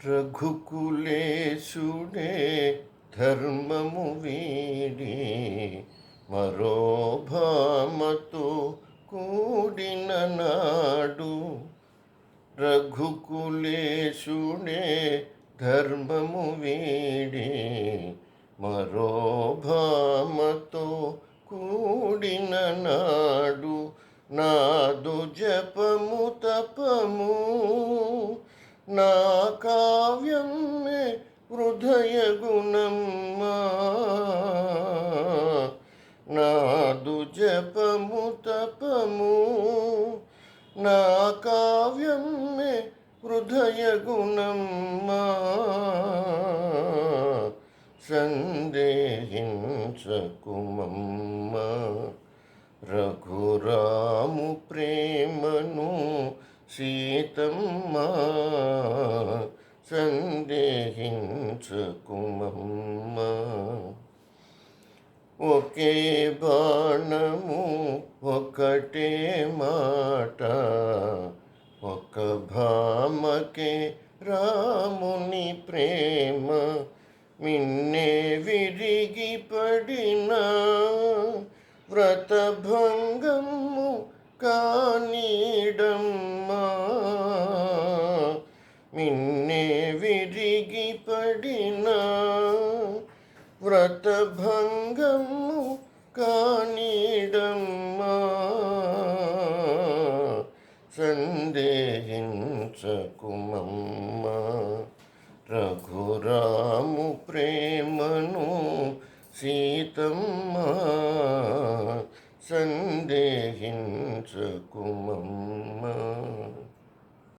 రఘుకులేశుడే ధర్మము వీడి మరో భామతో కూడిన నాడు. రఘుకులేశుడే ధర్మము వీడి మరో భామతో కూడిన నాడు. నాదు జపము తపము నా కావ్యమే హృదయ గుణమ్మా. నాదు జపము తపము నా కావ్యమే హృదయ గుణమ్మా. సందేహించకుమమ్మా రఘురాము ప్రేమను సీతమ్మా. సందేహించకుమమ్మా. ఒకే బాణము ఒకటే మాట ఒక భామకే రాముని ప్రేమ. మిన్నే విరిగి పడిన వ్రతభంగము కానీడమ్మా. మిన్నే విరిగి పడిన వ్రతభంగము కానీడమ్మా. సందేహించకుమమ్మా రఘురాము ప్రేమను సీతమ్మా. సందేహించకుమమ్మా.